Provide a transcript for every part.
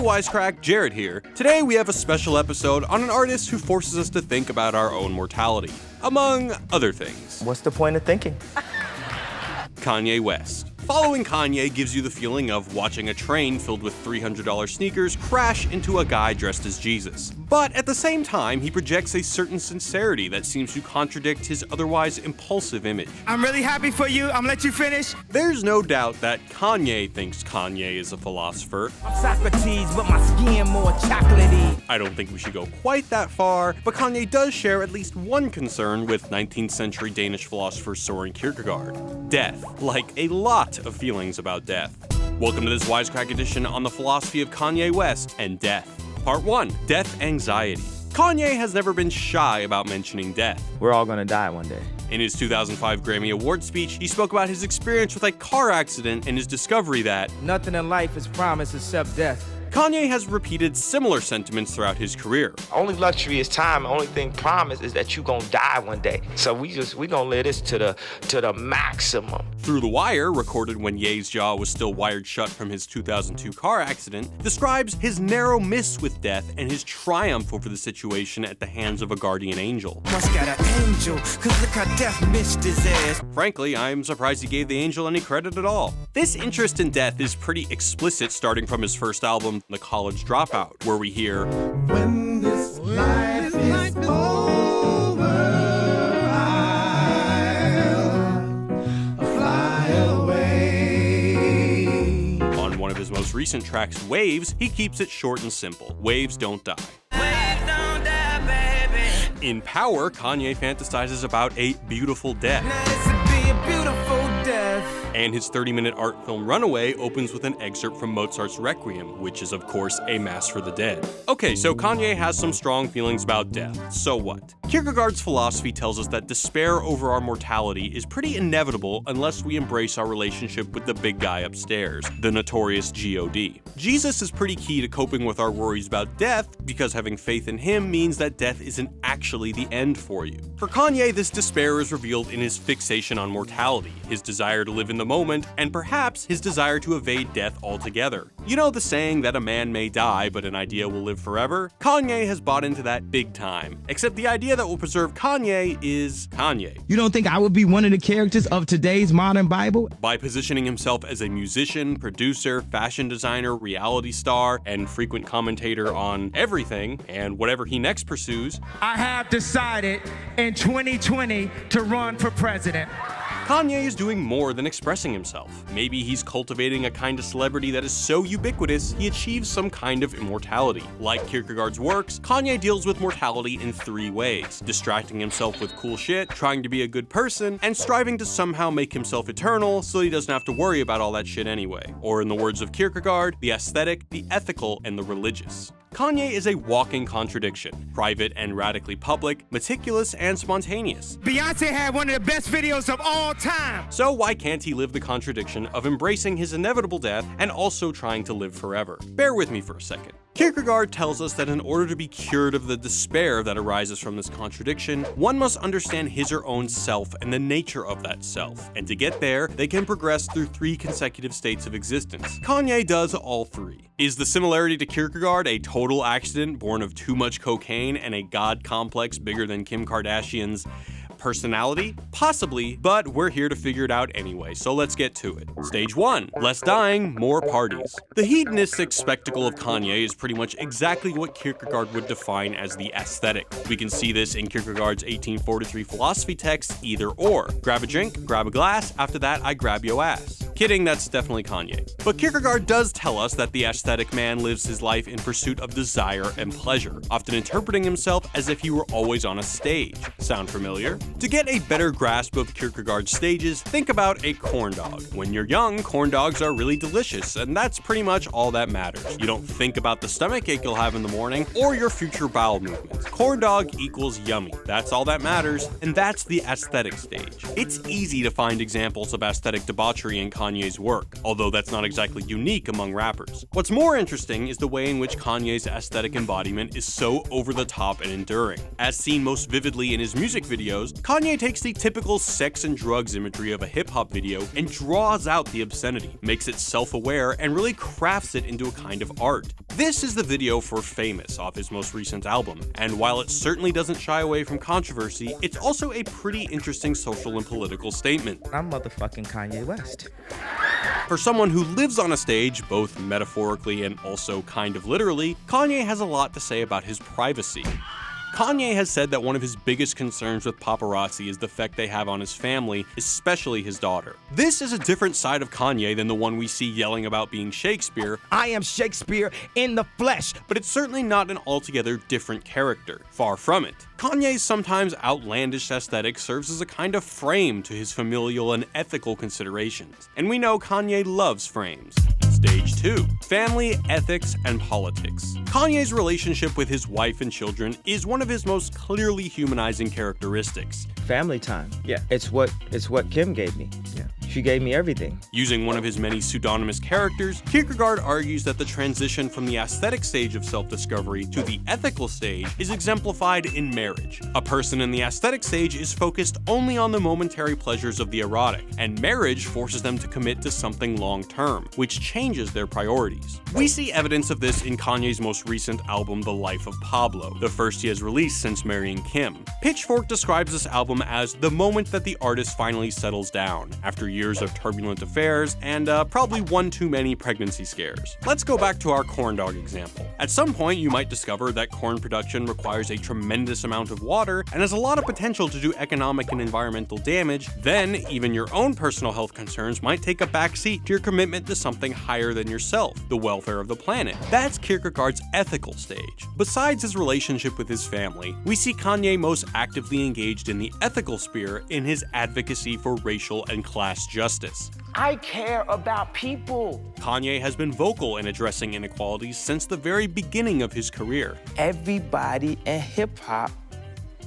Wisecrack, Jared here. Today we have a special episode on an artist who forces us to think about our own mortality, among other things. What's the point of thinking? Kanye West. Following Kanye gives you the feeling of watching a train filled with $300 sneakers crash into a guy dressed as Jesus. But at the same time, he projects a certain sincerity that seems to contradict his otherwise impulsive image. I'm really happy for you. I'm gonna let you finish. There's no doubt that Kanye thinks Kanye is a philosopher. I'm Socrates, but my skin more chocolatey. I don't think we should go quite that far, but Kanye does share at least one concern with 19th century Danish philosopher Søren Kierkegaard: death, like a lot of feelings about death. Welcome to this Wisecrack Edition on the philosophy of Kanye West and death. Part 1, Death Anxiety. Kanye has never been shy about mentioning death. We're all gonna die one day. In his 2005 Grammy Award speech, he spoke about his experience with a car accident and his discovery that Nothing in life is promised except death. Kanye has repeated similar sentiments throughout his career. Only luxury is time. Only thing promised is that you gonna die one day. So we gonna live this to the maximum. Through the Wire, recorded when Ye's jaw was still wired shut from his 2002 car accident, describes his narrow miss with death and his triumph over the situation at the hands of a guardian angel. Must got an angel, cause look how death missed his ass. Frankly, I'm surprised he gave the angel any credit at all. This interest in death is pretty explicit starting from his first album, The College Dropout, where we hear, "When this life is over, I'll fly away." On one of his most recent tracks, Waves, he keeps it short and simple. Waves don't die. Waves don't die, baby. In Power, Kanye fantasizes about a beautiful death. Now this would be a beautiful death. And his 30-minute art film Runaway opens with an excerpt from Mozart's Requiem, which is of course a mass for the dead. Okay, so Kanye has some strong feelings about death. So what? Kierkegaard's philosophy tells us that despair over our mortality is pretty inevitable unless we embrace our relationship with the big guy upstairs, the notorious God. Jesus is pretty key to coping with our worries about death because having faith in him means that death isn't actually the end for you. For Kanye, this despair is revealed in his fixation on mortality, his desire to live in the moment, and perhaps his desire to evade death altogether. You know the saying that a man may die, but an idea will live forever? Kanye has bought into that big time. Except the idea that will preserve Kanye is Kanye. You don't think I would be one of the characters of today's modern Bible? By positioning himself as a musician, producer, fashion designer, reality star, and frequent commentator on everything, and whatever he next pursues, I have decided in 2020 to run for president. Kanye is doing more than expressing himself. Maybe he's cultivating a kind of celebrity that is so ubiquitous, he achieves some kind of immortality. Like Kierkegaard's works, Kanye deals with mortality in 3 ways: distracting himself with cool shit, trying to be a good person, and striving to somehow make himself eternal so he doesn't have to worry about all that shit anyway. Or in the words of Kierkegaard, the aesthetic, the ethical, and the religious. Kanye is a walking contradiction, private and radically public, meticulous and spontaneous. Beyonce had one of the best videos of all time. So why can't he live the contradiction of embracing his inevitable death and also trying to live forever? Bear with me for a second. Kierkegaard tells us that in order to be cured of the despair that arises from this contradiction, one must understand his or own self and the nature of that self. And to get there, they can progress through 3 consecutive states of existence. Kanye does all 3. Is the similarity to Kierkegaard a total accident born of too much cocaine and a god complex bigger than Kim Kardashian's personality? Possibly, but we're here to figure it out anyway, so let's get to it. Stage 1, less dying, more parties. The hedonistic spectacle of Kanye is pretty much exactly what Kierkegaard would define as the aesthetic. We can see this in Kierkegaard's 1843 philosophy text, Either Or. Grab a drink, grab a glass, after that I grab yo ass. Kidding, that's definitely Kanye. But Kierkegaard does tell us that the aesthetic man lives his life in pursuit of desire and pleasure, often interpreting himself as if he were always on a stage. Sound familiar? To get a better grasp of Kierkegaard's stages, think about a corn dog. When you're young, corn dogs are really delicious, and that's pretty much all that matters. You don't think about the stomachache you'll have in the morning or your future bowel movements. Corn dog equals yummy. That's all that matters, and that's the aesthetic stage. It's easy to find examples of aesthetic debauchery in Kanye's work, although that's not exactly unique among rappers. What's more interesting is the way in which Kanye's aesthetic embodiment is so over the top and enduring. As seen most vividly in his music videos, Kanye takes the typical sex and drugs imagery of a hip-hop video and draws out the obscenity, makes it self-aware, and really crafts it into a kind of art. This is the video for Famous off his most recent album, and while it certainly doesn't shy away from controversy, it's also a pretty interesting social and political statement. I'm motherfucking Kanye West. For someone who lives on a stage, both metaphorically and also kind of literally, Kanye has a lot to say about his privacy. Kanye has said that one of his biggest concerns with paparazzi is the effect they have on his family, especially his daughter. This is a different side of Kanye than the one we see yelling about being Shakespeare. I am Shakespeare in the flesh. But it's certainly not an altogether different character. Far from it. Kanye's sometimes outlandish aesthetic serves as a kind of frame to his familial and ethical considerations. And we know Kanye loves frames. Stage 2. Family, ethics, and politics. Kanye's relationship with his wife and children is one of his most clearly humanizing characteristics. Family time. Yeah. It's what Kim gave me. Yeah. She gave me everything. Using one of his many pseudonymous characters, Kierkegaard argues that the transition from the aesthetic stage of self-discovery to the ethical stage is exemplified in marriage. A person in the aesthetic stage is focused only on the momentary pleasures of the erotic, and marriage forces them to commit to something long-term, which changes their priorities. We see evidence of this in Kanye's most recent album, The Life of Pablo, the first he has released since marrying Kim. Pitchfork describes this album as the moment that the artist finally settles down, after years of turbulent affairs and probably one too many pregnancy scares. Let's go back to our corn dog example. At some point, you might discover that corn production requires a tremendous amount of water and has a lot of potential to do economic and environmental damage. Then, even your own personal health concerns might take a backseat to your commitment to something higher than yourself, the welfare of the planet. That's Kierkegaard's ethical stage. Besides his relationship with his family, we see Kanye most actively engaged in the ethical sphere in his advocacy for racial and class justice. I care about people. Kanye has been vocal in addressing inequalities since the very beginning of his career. Everybody in hip-hop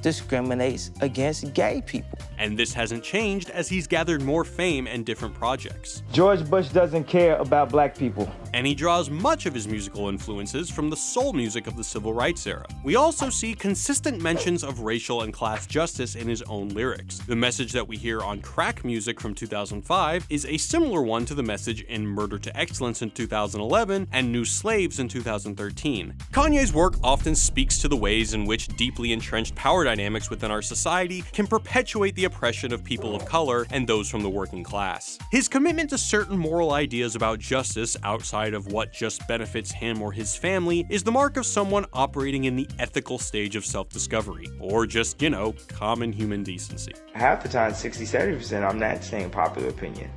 discriminates against gay people. And this hasn't changed as he's gathered more fame and different projects. George Bush doesn't care about black people. And he draws much of his musical influences from the soul music of the civil rights era. We also see consistent mentions of racial and class justice in his own lyrics. The message that we hear on Crack Music from 2005 is a similar one to the message in Murder to Excellence in 2011 and New Slaves in 2013. Kanye's work often speaks to the ways in which deeply entrenched power dynamics within our society can perpetuate the oppression of people of color and those from the working class. His commitment to certain moral ideas about justice outside of what just benefits him or his family is the mark of someone operating in the ethical stage of self-discovery, or just, common human decency. Half the time, 60-70%, I'm not saying popular opinion.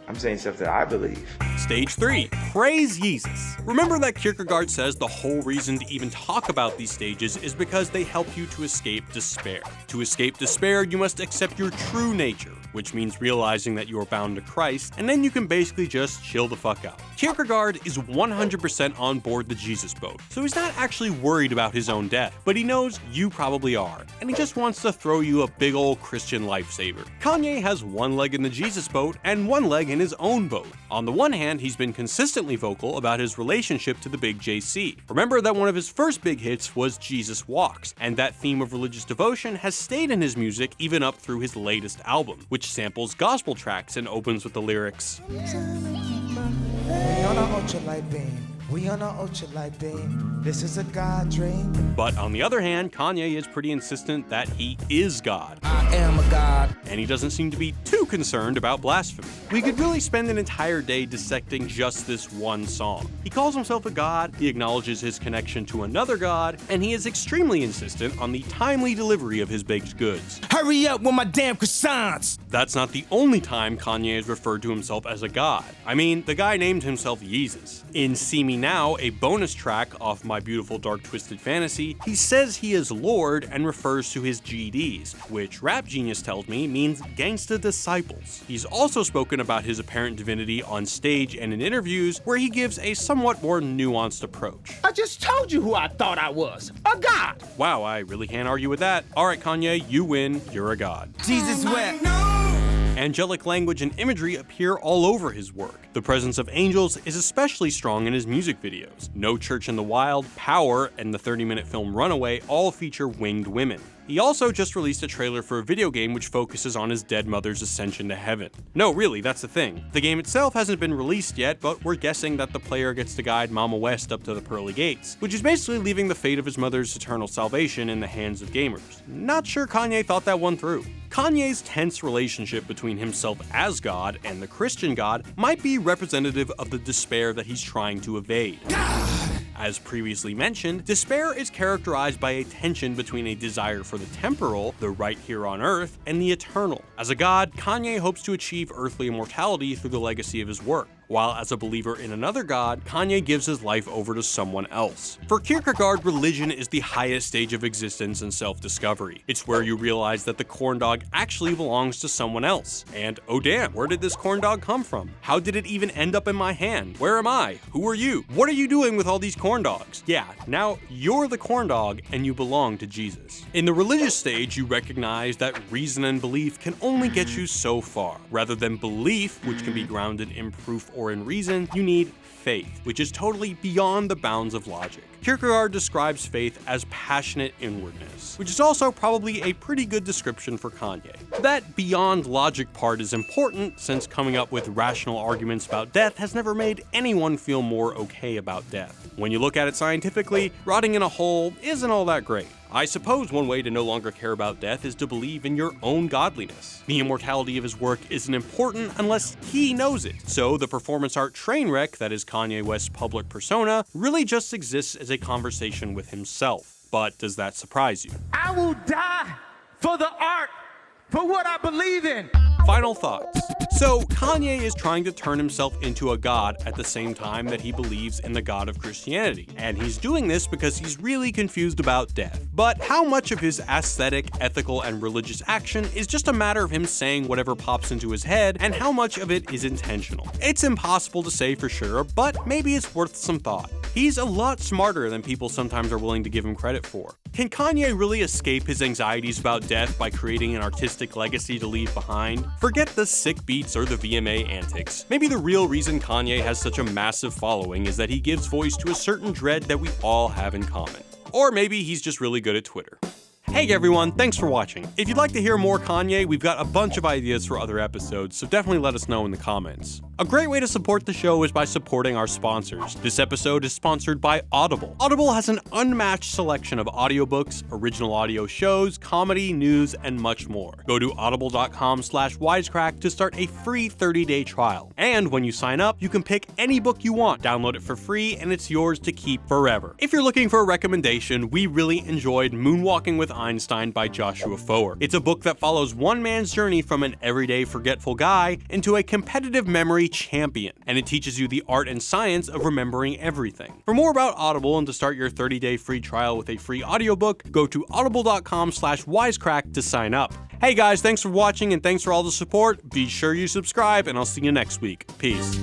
I'm saying stuff that I believe. Stage 3. Praise YEEZUS. Remember that Kierkegaard says the whole reason to even talk about these stages is because they help you to escape despair. To escape despair, you must accept your true nature, which means realizing that you are bound to Christ, and then you can basically just chill the fuck out. Kierkegaard is 100% on board the Jesus boat, so he's not actually worried about his own death, but he knows you probably are, and he just wants to throw you a big old Christian lifesaver. Kanye has one leg in the Jesus boat and one leg in his own boat. On the one hand, he's been consistently vocal about his relationship to the big JC. Remember that one of his first big hits was Jesus Walks, and that theme of religious devotion has stayed in his music even up through his latest album, which samples gospel tracks and opens with the lyrics, We on a ultralight beam. We on a ultralight beam. This is a God dream. But on the other hand, Kanye is pretty insistent that he is God. I am a God. And he doesn't seem to be too concerned about blasphemy. We could really spend an entire day dissecting just this one song. He calls himself a god, he acknowledges his connection to another god, and he is extremely insistent on the timely delivery of his baked goods. Hurry up with my damn croissants. That's not the only time Kanye has referred to himself as a god. I mean, the guy named himself YEEZUS. In See Me Now, a bonus track off My Beautiful Dark Twisted Fantasy, he says he is Lord and refers to his GDs, which Rap Genius tells me means gangsta disciples. He's also spoken about his apparent divinity on stage and in interviews, where he gives a somewhat more nuanced approach. I just told you who I thought I was, a god. Wow, I really can't argue with that. Alright Kanye, you win, you're a god. Jesus wept. Angelic language and imagery appear all over his work. The presence of angels is especially strong in his music videos. No Church in the Wild, Power, and the 30-minute film Runaway all feature winged women. He also just released a trailer for a video game which focuses on his dead mother's ascension to heaven. No, really, that's the thing. The game itself hasn't been released yet, but we're guessing that the player gets to guide Mama West up to the pearly gates, which is basically leaving the fate of his mother's eternal salvation in the hands of gamers. Not sure Kanye thought that one through. Kanye's tense relationship between himself as God and the Christian God might be representative of the despair that he's trying to evade. As previously mentioned, despair is characterized by a tension between a desire for the temporal, the right here on Earth, and the eternal. As a god, Kanye hopes to achieve earthly immortality through the legacy of his work, while as a believer in another god, Kanye gives his life over to someone else. For Kierkegaard, religion is the highest stage of existence and self-discovery. It's where you realize that the corn dog actually belongs to someone else. And oh damn, where did this corn dog come from? How did it even end up in my hand? Where am I? Who are you? What are you doing with all these corn dogs? Yeah, now you're the corn dog and you belong to Jesus. In the religious stage, you recognize that reason and belief can only get you so far. Rather than belief, which can be grounded in proof or in reason, you need faith, which is totally beyond the bounds of logic. Kierkegaard describes faith as passionate inwardness, which is also probably a pretty good description for Kanye. That beyond logic part is important, since coming up with rational arguments about death has never made anyone feel more okay about death. When you look at it scientifically, rotting in a hole isn't all that great. I suppose one way to no longer care about death is to believe in your own godliness. The immortality of his work isn't important unless he knows it, so the performance art train wreck that is Kanye West's public persona really just exists as a conversation with himself. But does that surprise you? I will die for the art, for what I believe in. Final thoughts. So, Kanye is trying to turn himself into a god at the same time that he believes in the God of Christianity, and he's doing this because he's really confused about death. But how much of his aesthetic, ethical, and religious action is just a matter of him saying whatever pops into his head, and how much of it is intentional? It's impossible to say for sure, but maybe it's worth some thought. He's a lot smarter than people sometimes are willing to give him credit for. Can Kanye really escape his anxieties about death by creating an artistic legacy to leave behind? Forget the sick beats or the VMA antics. Maybe the real reason Kanye has such a massive following is that he gives voice to a certain dread that we all have in common. Or maybe he's just really good at Twitter. Hey everyone, thanks for watching. If you'd like to hear more Kanye, we've got a bunch of ideas for other episodes, so definitely let us know in the comments. A great way to support the show is by supporting our sponsors. This episode is sponsored by Audible. Audible has an unmatched selection of audiobooks, original audio shows, comedy, news, and much more. Go to audible.com/wisecrack to start a free 30-day trial. And when you sign up, you can pick any book you want, download it for free, and it's yours to keep forever. If you're looking for a recommendation, we really enjoyed Moonwalking with Einstein by Joshua Foer. It's a book that follows one man's journey from an everyday forgetful guy into a competitive memory champion, and it teaches you the art and science of remembering everything. For more about Audible and to start your 30-day free trial with a free audiobook, go to audible.com/wisecrack to sign up. Hey guys, thanks for watching and thanks for all the support. Be sure you subscribe and I'll see you next week. Peace.